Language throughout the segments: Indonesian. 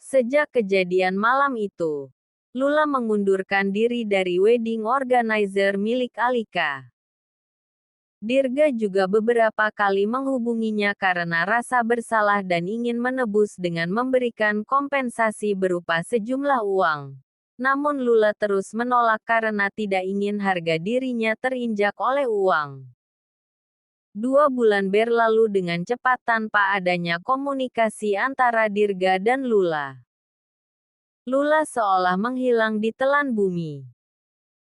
Sejak kejadian malam itu, Lula mengundurkan diri dari wedding organizer milik Alika. Dirga juga beberapa kali menghubunginya karena rasa bersalah dan ingin menebus dengan memberikan kompensasi berupa sejumlah uang. Namun Lula terus menolak karena tidak ingin harga dirinya terinjak oleh uang. 2 bulan berlalu dengan cepat tanpa adanya komunikasi antara Dirga dan Lula. Lula seolah menghilang di telan bumi.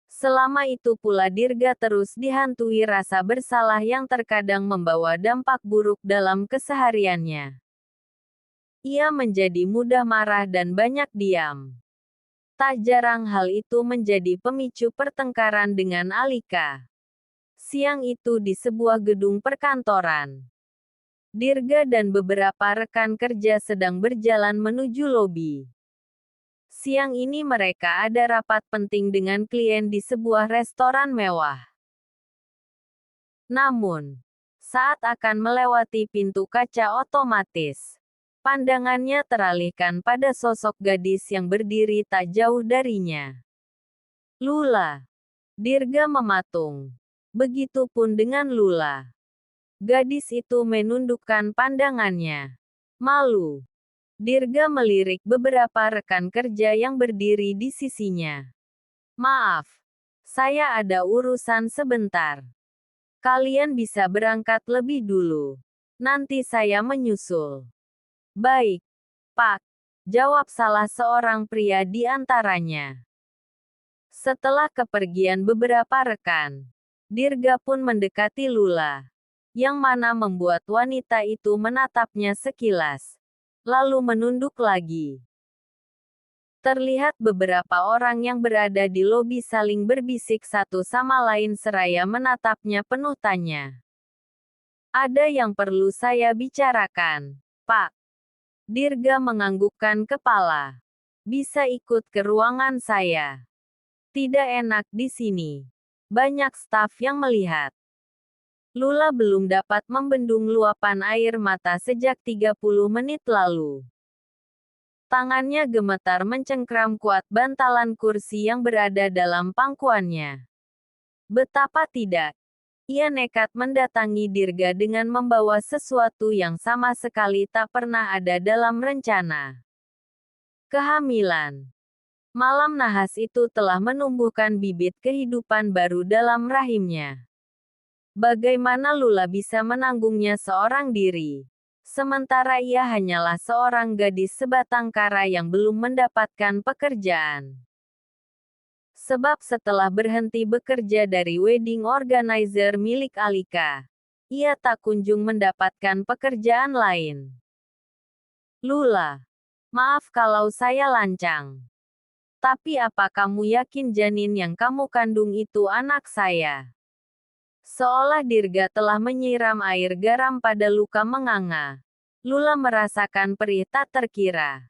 Selama itu pula Dirga terus dihantui rasa bersalah yang terkadang membawa dampak buruk dalam kesehariannya. Ia menjadi mudah marah dan banyak diam. Tak jarang hal itu menjadi pemicu pertengkaran dengan Alika. Siang itu di sebuah gedung perkantoran, Dirga dan beberapa rekan kerja sedang berjalan menuju lobi. Siang ini mereka ada rapat penting dengan klien di sebuah restoran mewah. Namun, saat akan melewati pintu kaca otomatis, pandangannya teralihkan pada sosok gadis yang berdiri tak jauh darinya. Lula. Dirga mematung. Begitupun dengan Lula. Gadis itu menundukkan pandangannya. Malu. Dirga melirik beberapa rekan kerja yang berdiri di sisinya. Maaf. Saya ada urusan sebentar. Kalian bisa berangkat lebih dulu. Nanti saya menyusul. Baik, Pak. Jawab salah seorang pria di antaranya. Setelah kepergian beberapa rekan, Dirga pun mendekati Lula, yang mana membuat wanita itu menatapnya sekilas, lalu menunduk lagi. Terlihat beberapa orang yang berada di lobi saling berbisik satu sama lain seraya menatapnya penuh tanya. Ada yang perlu saya bicarakan, Pak. Dirga menganggukkan kepala. Bisa ikut ke ruangan saya. Tidak enak di sini. Banyak staf yang melihat. Lula belum dapat membendung luapan air mata sejak 30 menit lalu. Tangannya gemetar mencengkram kuat bantalan kursi yang berada dalam pangkuannya. Betapa tidak. Ia nekat mendatangi Dirga dengan membawa sesuatu yang sama sekali tak pernah ada dalam rencana. Kehamilan. Malam nahas itu telah menumbuhkan bibit kehidupan baru dalam rahimnya. Bagaimana Lula bisa menanggungnya seorang diri? Sementara ia hanyalah seorang gadis sebatang kara yang belum mendapatkan pekerjaan. Sebab setelah berhenti bekerja dari wedding organizer milik Alika, ia tak kunjung mendapatkan pekerjaan lain. Lula, maaf kalau saya lancang. Tapi apa kamu yakin janin yang kamu kandung itu anak saya? Seolah Dirga telah menyiram air garam pada luka menganga. Lula merasakan perih tak terkira.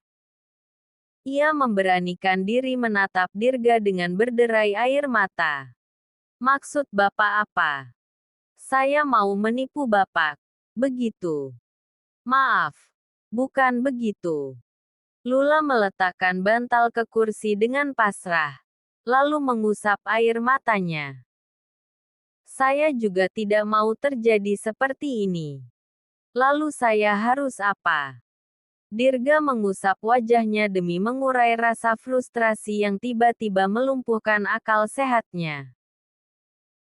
Ia memberanikan diri menatap Dirga dengan berderai air mata. Maksud Bapak apa? Saya mau menipu Bapak. Begitu. Maaf. Bukan begitu. Lula meletakkan bantal ke kursi dengan pasrah, lalu mengusap air matanya. Saya juga tidak mau terjadi seperti ini. Lalu saya harus apa? Dirga mengusap wajahnya demi mengurai rasa frustrasi yang tiba-tiba melumpuhkan akal sehatnya.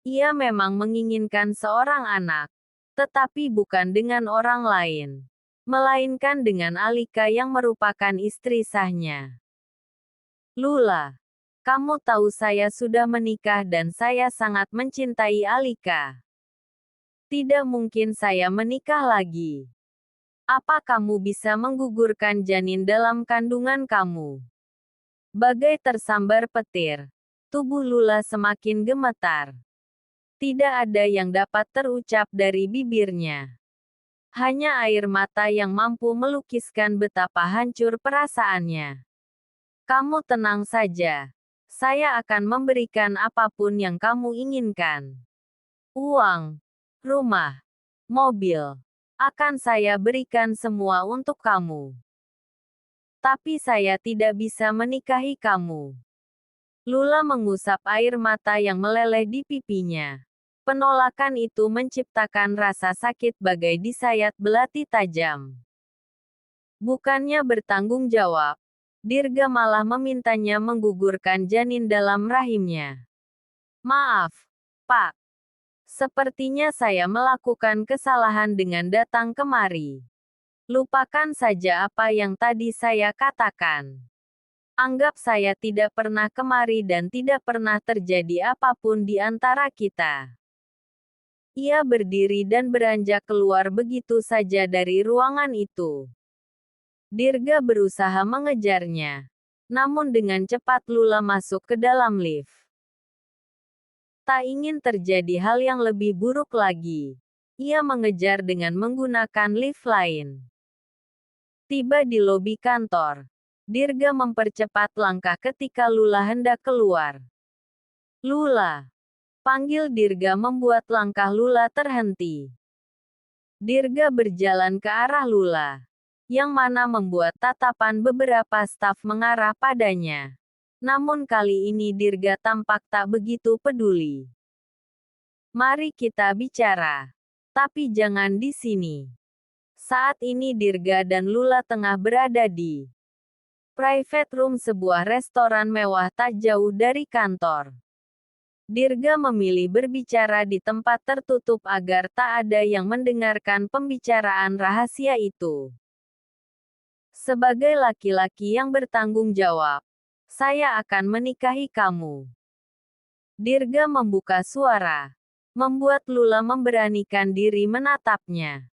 Ia memang menginginkan seorang anak, tetapi bukan dengan orang lain, melainkan dengan Alika yang merupakan istri sahnya. Lula, kamu tahu saya sudah menikah dan saya sangat mencintai Alika. Tidak mungkin saya menikah lagi. Apa kamu bisa menggugurkan janin dalam kandungan kamu? Bagai tersambar petir, tubuh Lula semakin gemetar. Tidak ada yang dapat terucap dari bibirnya. Hanya air mata yang mampu melukiskan betapa hancur perasaannya. Kamu tenang saja. Saya akan memberikan apapun yang kamu inginkan. Uang, rumah, mobil. Akan saya berikan semua untuk kamu. Tapi saya tidak bisa menikahi kamu. Lula mengusap air mata yang meleleh di pipinya. Penolakan itu menciptakan rasa sakit bagai disayat belati tajam. Bukannya bertanggung jawab, Dirga malah memintanya menggugurkan janin dalam rahimnya. Maaf, Pak. Sepertinya saya melakukan kesalahan dengan datang kemari. Lupakan saja apa yang tadi saya katakan. Anggap saya tidak pernah kemari dan tidak pernah terjadi apapun di antara kita. Ia berdiri dan beranjak keluar begitu saja dari ruangan itu. Dirga berusaha mengejarnya. Namun dengan cepat Lula masuk ke dalam lift. Tak ingin terjadi hal yang lebih buruk lagi. Ia mengejar dengan menggunakan lift lain. Tiba di lobi kantor. Dirga mempercepat langkah ketika Lula hendak keluar. Lula. Panggil Dirga membuat langkah Lula terhenti. Dirga berjalan ke arah Lula. Yang mana membuat tatapan beberapa staf mengarah padanya. Namun kali ini Dirga tampak tak begitu peduli. Mari kita bicara. Tapi jangan di sini. Saat ini Dirga dan Lula tengah berada di private room sebuah restoran mewah tak jauh dari kantor. Dirga memilih berbicara di tempat tertutup agar tak ada yang mendengarkan pembicaraan rahasia itu. Sebagai laki-laki yang bertanggung jawab, saya akan menikahi kamu. Dirga membuka suara, membuat Lula memberanikan diri menatapnya.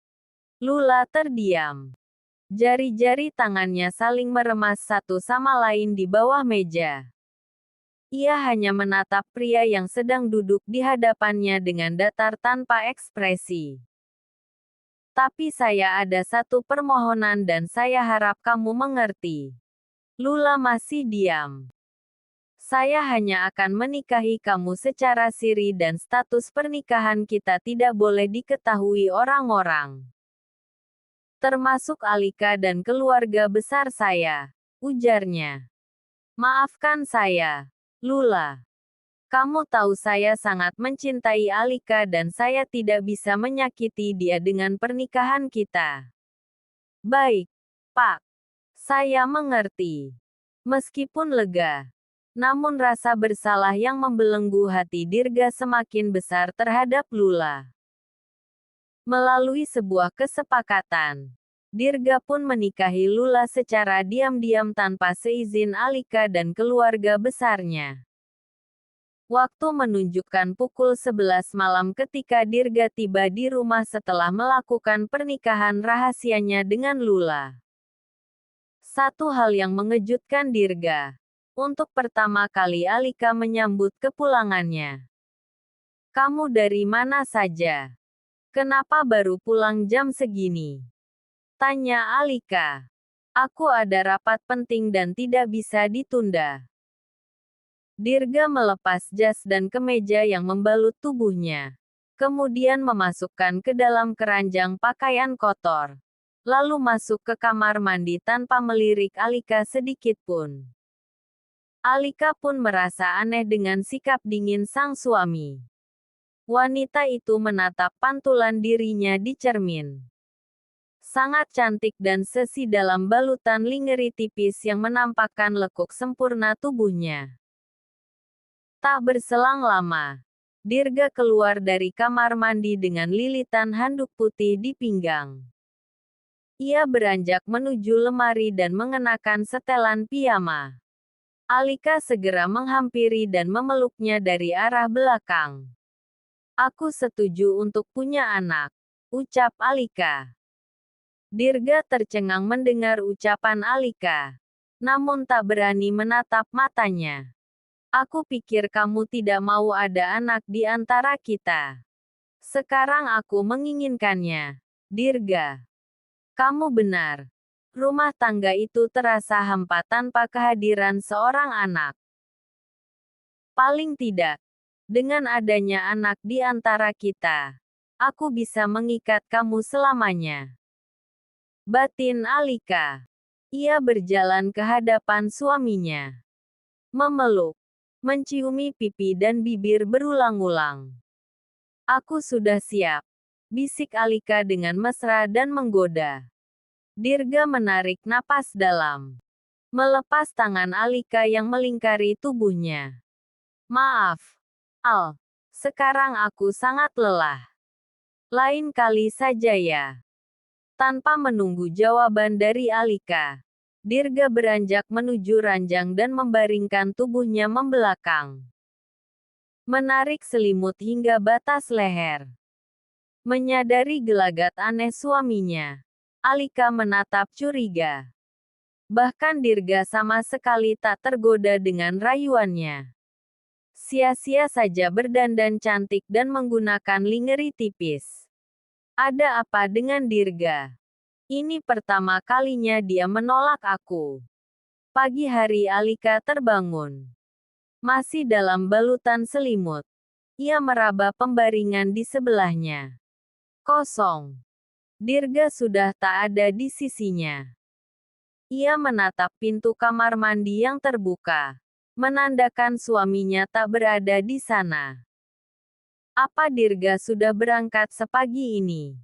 Lula terdiam. Jari-jari tangannya saling meremas satu sama lain di bawah meja. Ia hanya menatap pria yang sedang duduk di hadapannya dengan datar tanpa ekspresi. Tapi saya ada satu permohonan dan saya harap kamu mengerti. Lula masih diam. Saya hanya akan menikahi kamu secara siri dan status pernikahan kita tidak boleh diketahui orang-orang. Termasuk Alika dan keluarga besar saya, ujarnya. Maafkan saya, Lula. Kamu tahu saya sangat mencintai Alika dan saya tidak bisa menyakiti dia dengan pernikahan kita. Baik, Pak. Saya mengerti. Meskipun lega. Namun rasa bersalah yang membelenggu hati Dirga semakin besar terhadap Lula. Melalui sebuah kesepakatan, Dirga pun menikahi Lula secara diam-diam tanpa seizin Alika dan keluarga besarnya. Waktu menunjukkan pukul 11 malam ketika Dirga tiba di rumah setelah melakukan pernikahan rahasianya dengan Lula. Satu hal yang mengejutkan Dirga. Untuk pertama kali Alika menyambut kepulangannya. Kamu dari mana saja? Kenapa baru pulang jam segini? Tanya Alika. Aku ada rapat penting dan tidak bisa ditunda. Dirga melepas jas dan kemeja yang membalut tubuhnya. Kemudian memasukkan ke dalam keranjang pakaian kotor. Lalu masuk ke kamar mandi tanpa melirik Alika sedikit pun. Alika pun merasa aneh dengan sikap dingin sang suami. Wanita itu menatap pantulan dirinya di cermin. Sangat cantik dan sesi dalam balutan lingerie tipis yang menampakkan lekuk sempurna tubuhnya. Tak berselang lama, Dirga keluar dari kamar mandi dengan lilitan handuk putih di pinggang. Ia beranjak menuju lemari dan mengenakan setelan piyama. Alika segera menghampiri dan memeluknya dari arah belakang. Aku setuju untuk punya anak, ucap Alika. Dirga tercengang mendengar ucapan Alika. Namun tak berani menatap matanya. Aku pikir kamu tidak mau ada anak di antara kita. Sekarang aku menginginkannya. Dirga. Kamu benar. Rumah tangga itu terasa hampa tanpa kehadiran seorang anak. Paling tidak. Dengan adanya anak di antara kita. Aku bisa mengikat kamu selamanya. Batin Alika. Ia berjalan ke hadapan suaminya. Memeluk. Menciumi pipi dan bibir berulang-ulang. Aku sudah siap. Bisik Alika dengan mesra dan menggoda. Dirga menarik napas dalam. Melepas tangan Alika yang melingkari tubuhnya. Maaf, Al. Sekarang aku sangat lelah. Lain kali saja ya. Tanpa menunggu jawaban dari Alika, Dirga beranjak menuju ranjang dan membaringkan tubuhnya membelakang. Menarik selimut hingga batas leher. Menyadari gelagat aneh suaminya, Alika menatap curiga. Bahkan Dirga sama sekali tak tergoda dengan rayuannya. Sia-sia saja berdandan cantik dan menggunakan lingerie tipis. Ada apa dengan Dirga? Ini pertama kalinya dia menolak aku. Pagi hari Alika terbangun. Masih dalam balutan selimut. Ia meraba pembaringan di sebelahnya. Kosong. Dirga sudah tak ada di sisinya. Ia menatap pintu kamar mandi yang terbuka, menandakan suaminya tak berada di sana. Apa Dirga sudah berangkat sepagi ini?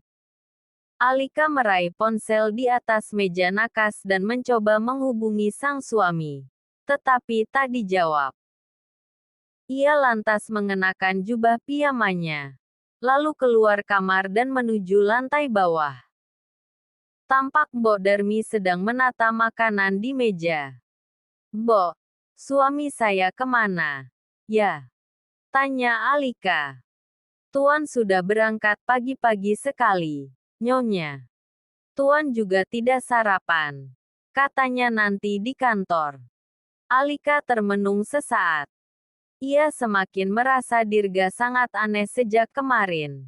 Alika meraih ponsel di atas meja nakas dan mencoba menghubungi sang suami. Tetapi tak dijawab. Ia lantas mengenakan jubah piyamanya. Lalu keluar kamar dan menuju lantai bawah. Tampak Mbok Darmi sedang menata makanan di meja. Mbok, suami saya kemana? Ya, tanya Alika. Tuan sudah berangkat pagi-pagi sekali, Nyonya. Tuan juga tidak sarapan. Katanya nanti di kantor. Alika termenung sesaat. Ia semakin merasa Dirga sangat aneh sejak kemarin.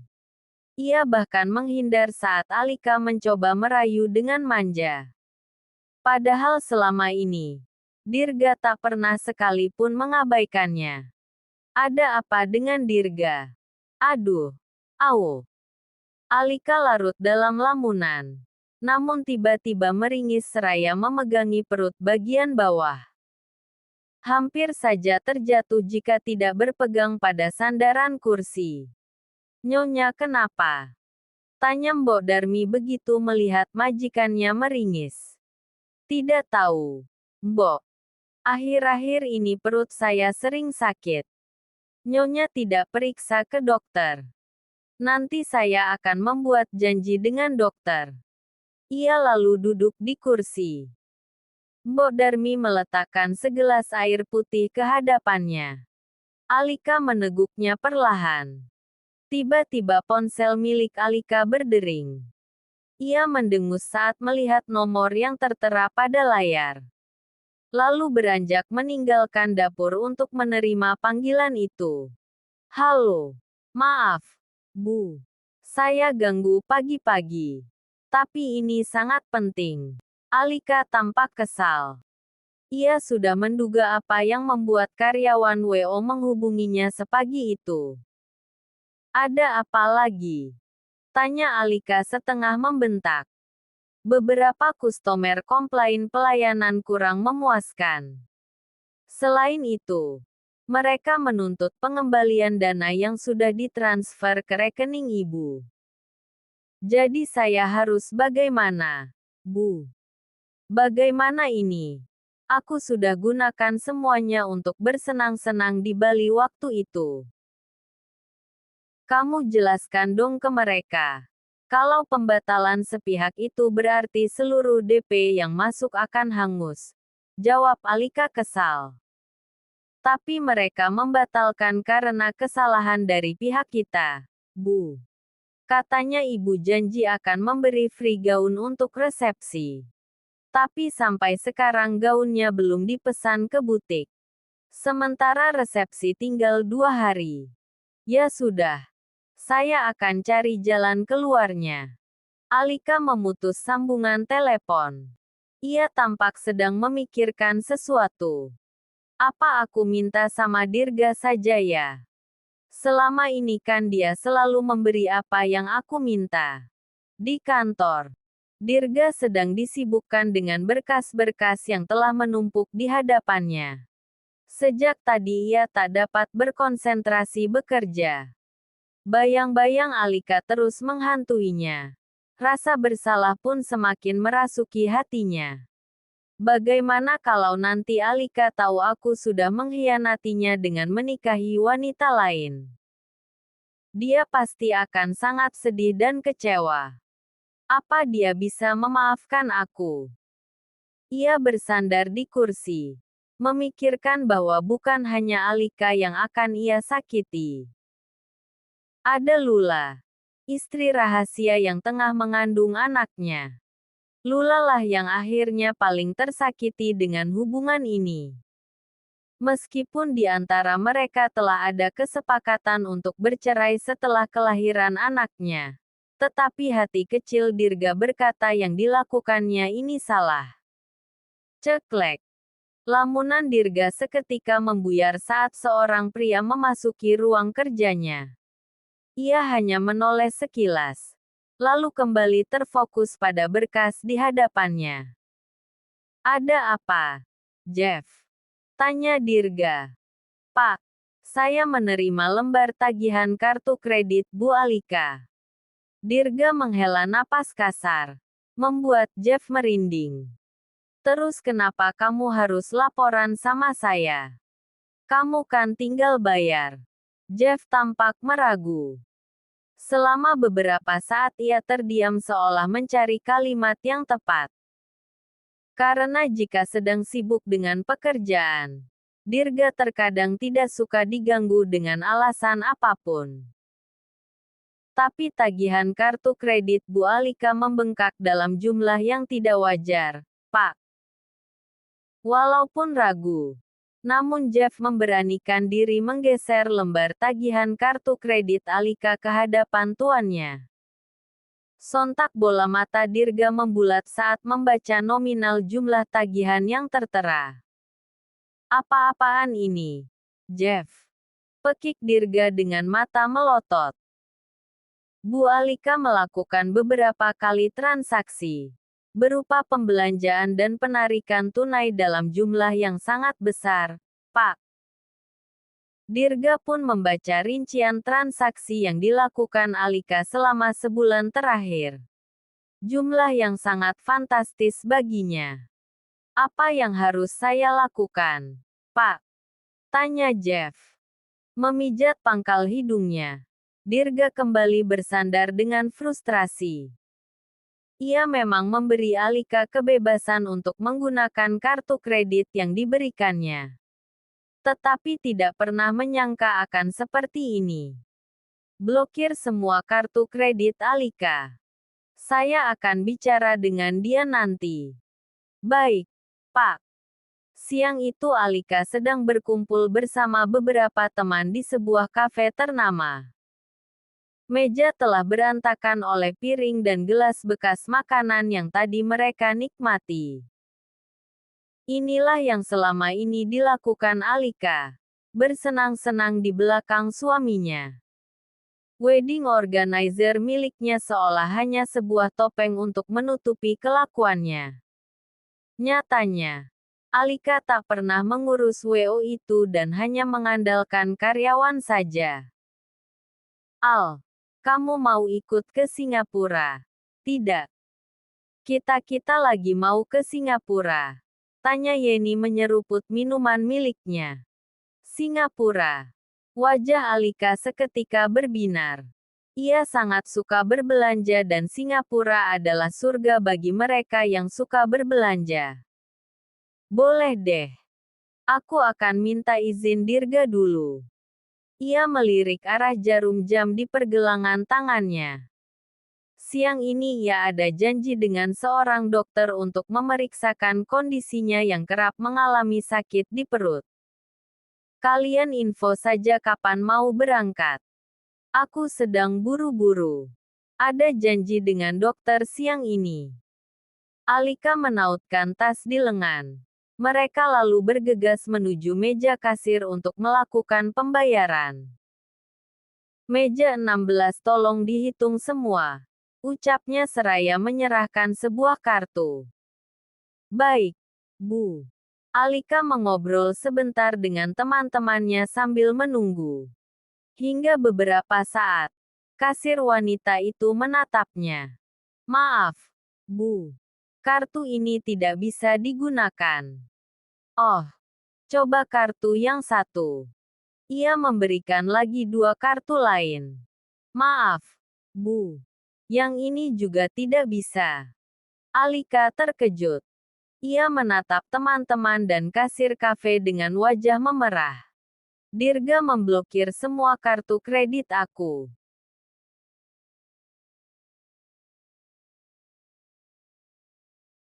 Ia bahkan menghindar saat Alika mencoba merayu dengan manja. Padahal selama ini, Dirga tak pernah sekalipun mengabaikannya. Ada apa dengan Dirga? Aduh. Au. Alika larut dalam lamunan. Namun tiba-tiba meringis seraya memegangi perut bagian bawah. Hampir saja terjatuh jika tidak berpegang pada sandaran kursi. Nyonya kenapa? Tanya Mbok Darmi begitu melihat majikannya meringis. Tidak tahu, Mbok. Akhir-akhir ini perut saya sering sakit. Nyonya tidak periksa ke dokter. Nanti saya akan membuat janji dengan dokter. Ia lalu duduk di kursi. Mbok Darmi meletakkan segelas air putih ke hadapannya. Alika meneguknya perlahan. Tiba-tiba ponsel milik Alika berdering. Ia mendengus saat melihat nomor yang tertera pada layar. Lalu beranjak meninggalkan dapur untuk menerima panggilan itu. Halo. Maaf, Bu. Saya ganggu pagi-pagi. Tapi ini sangat penting. Alika tampak kesal. Ia sudah menduga apa yang membuat karyawan WO menghubunginya sepagi itu. Ada apa lagi? Tanya Alika setengah membentak. Beberapa kustomer komplain pelayanan kurang memuaskan. Selain itu, mereka menuntut pengembalian dana yang sudah ditransfer ke rekening ibu. Jadi saya harus bagaimana, Bu? Bagaimana ini? Aku sudah gunakan semuanya untuk bersenang-senang di Bali waktu itu. Kamu jelaskan dong ke mereka. Kalau pembatalan sepihak itu berarti seluruh DP yang masuk akan hangus. Jawab Alika kesal. Tapi mereka membatalkan karena kesalahan dari pihak kita, Bu. Katanya ibu janji akan memberi free gaun untuk resepsi. Tapi sampai sekarang gaunnya belum dipesan ke butik. Sementara resepsi tinggal 2 hari. Ya sudah. Saya akan cari jalan keluarnya. Alika memutus sambungan telepon. Ia tampak sedang memikirkan sesuatu. Apa aku minta sama Dirga saja ya? Selama ini kan dia selalu memberi apa yang aku minta. Di kantor. Dirga sedang disibukkan dengan berkas-berkas yang telah menumpuk di hadapannya. Sejak tadi ia tak dapat berkonsentrasi bekerja. Bayang-bayang Alika terus menghantuinya. Rasa bersalah pun semakin merasuki hatinya. Bagaimana kalau nanti Alika tahu aku sudah mengkhianatinya dengan menikahi wanita lain? Dia pasti akan sangat sedih dan kecewa. Apa dia bisa memaafkan aku? Ia bersandar di kursi, memikirkan bahwa bukan hanya Alika yang akan ia sakiti. Ada Lula, istri rahasia yang tengah mengandung anaknya. Lula lah yang akhirnya paling tersakiti dengan hubungan ini. Meskipun di antara mereka telah ada kesepakatan untuk bercerai setelah kelahiran anaknya. Tetapi hati kecil Dirga berkata yang dilakukannya ini salah. Ceklek. Lamunan Dirga seketika membuyar saat seorang pria memasuki ruang kerjanya. Ia hanya menoleh sekilas. Lalu kembali terfokus pada berkas di hadapannya. Ada apa, Jeff? Tanya Dirga. Pak, saya menerima lembar tagihan kartu kredit Bu Alika. Dirga menghela napas kasar, membuat Jeff merinding. Terus kenapa kamu harus laporan sama saya? Kamu kan tinggal bayar. Jeff tampak meragu. Selama beberapa saat ia terdiam seolah mencari kalimat yang tepat. Karena jika sedang sibuk dengan pekerjaan, Dirga terkadang tidak suka diganggu dengan alasan apapun. Tapi tagihan kartu kredit Bu Alika membengkak dalam jumlah yang tidak wajar, Pak. Walaupun ragu, namun Jeff memberanikan diri menggeser lembar tagihan kartu kredit Alika ke hadapan tuannya. Sontak bola mata Dirga membulat saat membaca nominal jumlah tagihan yang tertera. Apa-apaan ini, Jeff? Pekik Dirga dengan mata melotot. Bu Alika melakukan beberapa kali transaksi, berupa pembelanjaan dan penarikan tunai dalam jumlah yang sangat besar, Pak. Dirga pun membaca rincian transaksi yang dilakukan Alika selama sebulan terakhir. Jumlah yang sangat fantastis baginya. Apa yang harus saya lakukan, Pak? Tanya Jeff. Memijat pangkal hidungnya. Dirga kembali bersandar dengan frustrasi. Ia memang memberi Alika kebebasan untuk menggunakan kartu kredit yang diberikannya. Tetapi tidak pernah menyangka akan seperti ini. Blokir semua kartu kredit Alika. Saya akan bicara dengan dia nanti. Baik, Pak. Siang itu Alika sedang berkumpul bersama beberapa teman di sebuah kafe ternama. Meja telah berantakan oleh piring dan gelas bekas makanan yang tadi mereka nikmati. Inilah yang selama ini dilakukan Alika. Bersenang-senang di belakang suaminya. Wedding organizer miliknya seolah hanya sebuah topeng untuk menutupi kelakuannya. Nyatanya, Alika tak pernah mengurus WO itu dan hanya mengandalkan karyawan saja. Al, kamu mau ikut ke Singapura? Tidak. Kita lagi mau ke Singapura. Tanya Yeni menyeruput minuman miliknya. Singapura. Wajah Alika seketika berbinar. Ia sangat suka berbelanja dan Singapura adalah surga bagi mereka yang suka berbelanja. Boleh deh. Aku akan minta izin Dirga dulu. Ia melirik arah jarum jam di pergelangan tangannya. Siang ini ia ada janji dengan seorang dokter untuk memeriksakan kondisinya yang kerap mengalami sakit di perut. Kalian info saja kapan mau berangkat. Aku sedang buru-buru. Ada janji dengan dokter siang ini. Alika menautkan tas di lengan. Mereka lalu bergegas menuju meja kasir untuk melakukan pembayaran. Meja 16 tolong dihitung semua. Ucapnya seraya menyerahkan sebuah kartu. Baik, Bu. Alika mengobrol sebentar dengan teman-temannya sambil menunggu. Hingga beberapa saat, kasir wanita itu menatapnya. Maaf, Bu. Kartu ini tidak bisa digunakan. Oh, coba kartu yang satu. Ia memberikan lagi 2 kartu lain. Maaf, Bu. Yang ini juga tidak bisa. Alika terkejut. Ia menatap teman-teman dan kasir kafe dengan wajah memerah. Dirga memblokir semua kartu kredit aku.